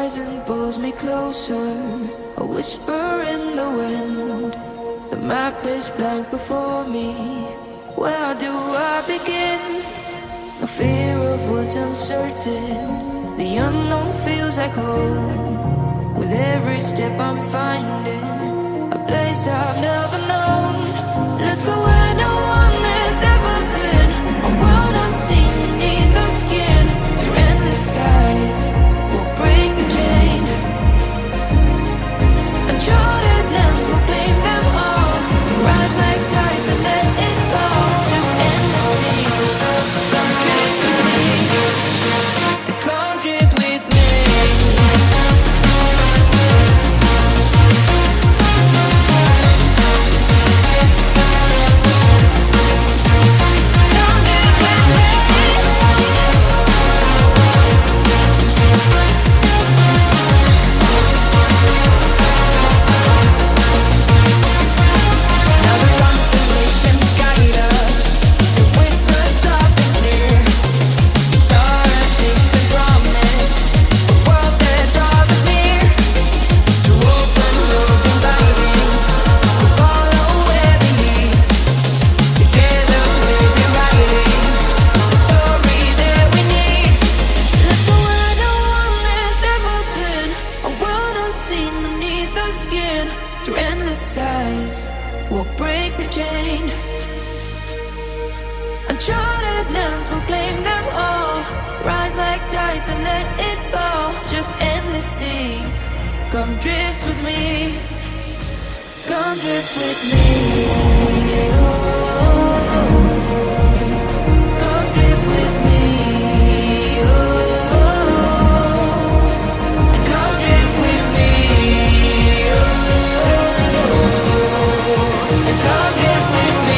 horizon pulls me closer, a whisper in the wind. The map is blank before me. Where do I begin? No fear of what's uncertain. The unknown feels like home. With every step I'm finding a place I've never known. Let's go where no one has ever been. A world unseen beneath our skin. Through endless skies, we'll break the chain. Uncharted lands will claim them all. Rise like tides and let it fall. Just endless sea. Come drift with me. Come drift with me. Come drift with me. Come drift with me. Oh. Come drift with me. Oh. Come drift with me. Oh. Come drift with me.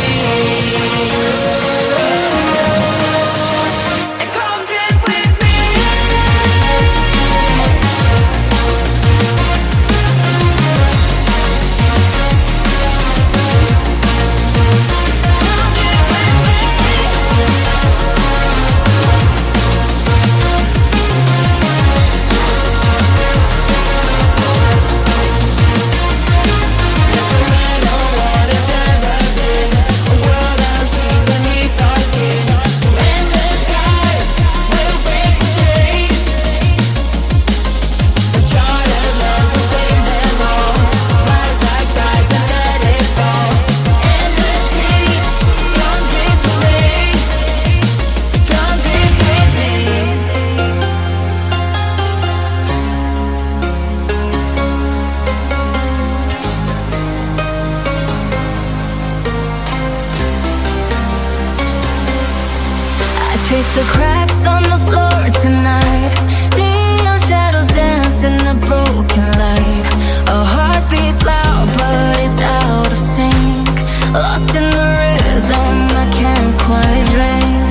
Trace the cracks on the floor tonight. Neon shadows dance in the broken light. A heart beats loud, but it's out of sync. Lost in the rhythm, I can't quite dream.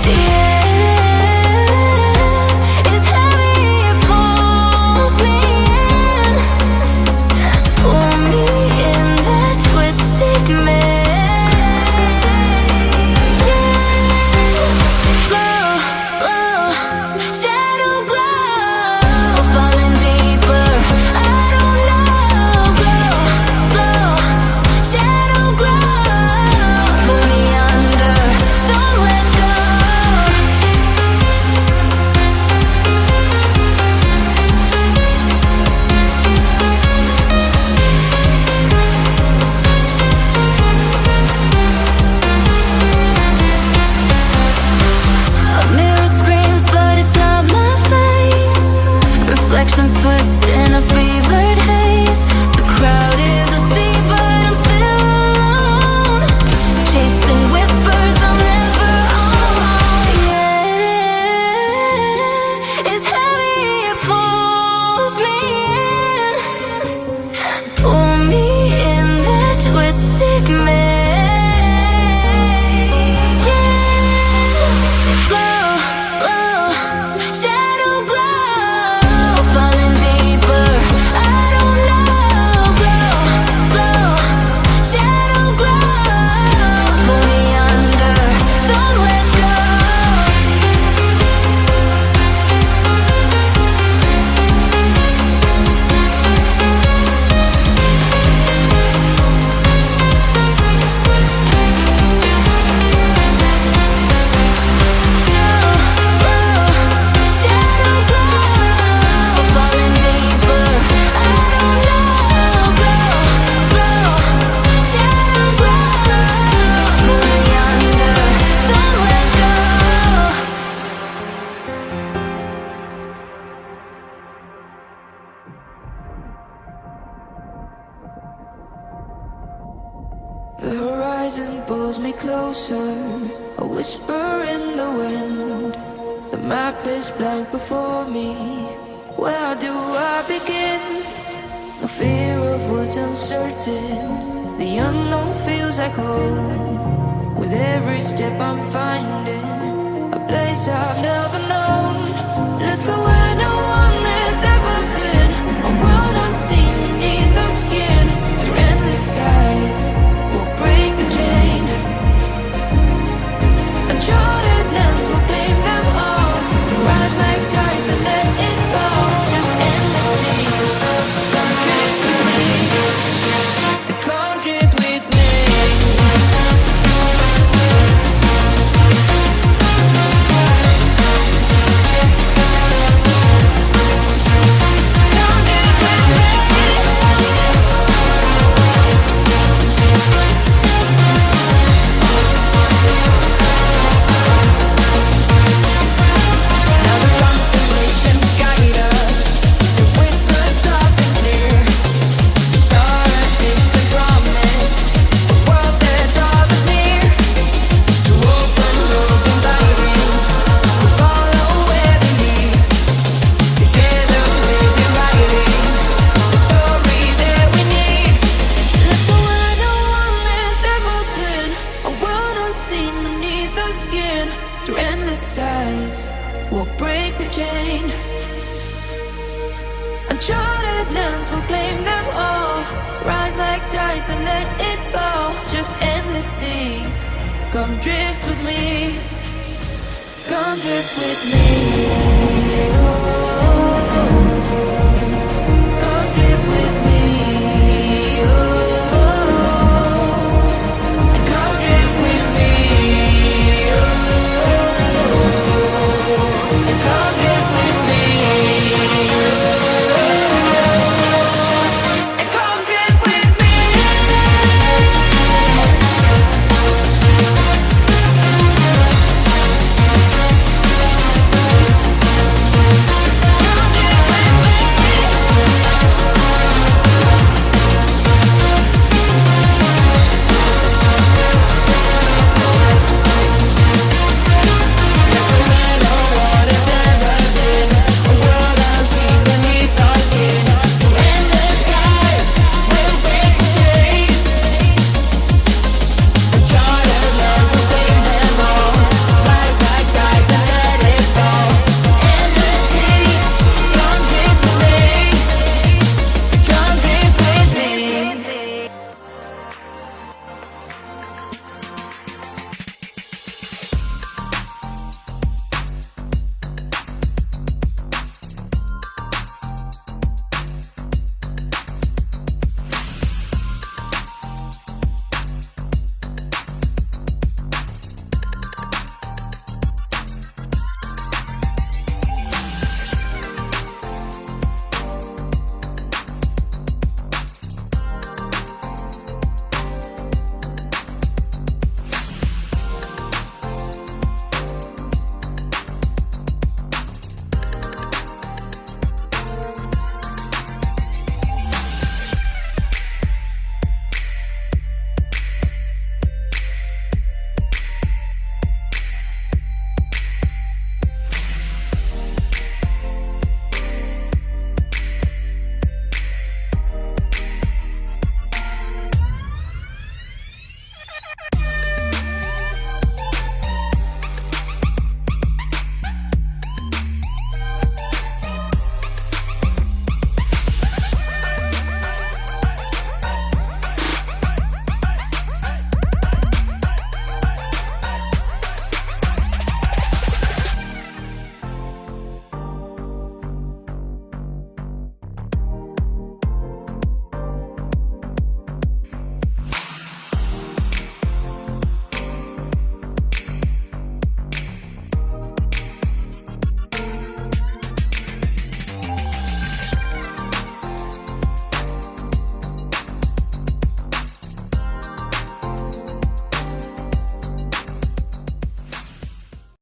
The air is heavy, it pulls me in. Pull me in that twisted mist. Reflections twist in a fevered haze. The crowd is asleep, but I'm still alone. Chasing whispers I'll never own. Yeah, it's heavy, it pulls me in. Pull me in that twisted maze. and pulls me closer. A whisper in the wind. The map is blank before me. Where do I begin? No fear of what's uncertain. The unknown feels like home. With every step I'm finding a place I've never known. Let's go where no one has ever been. A world unseen beneath our skin. Through endless skies, we'll break the chain. Uncharted lands will claim them all. Rise like tides and let it fall. Just endless sea. Come drift with me. Come drift with me. Uncharted lands will claim them all. Rise like tides and let it fall. Just endless seas. Come drift with me. Come drift with me.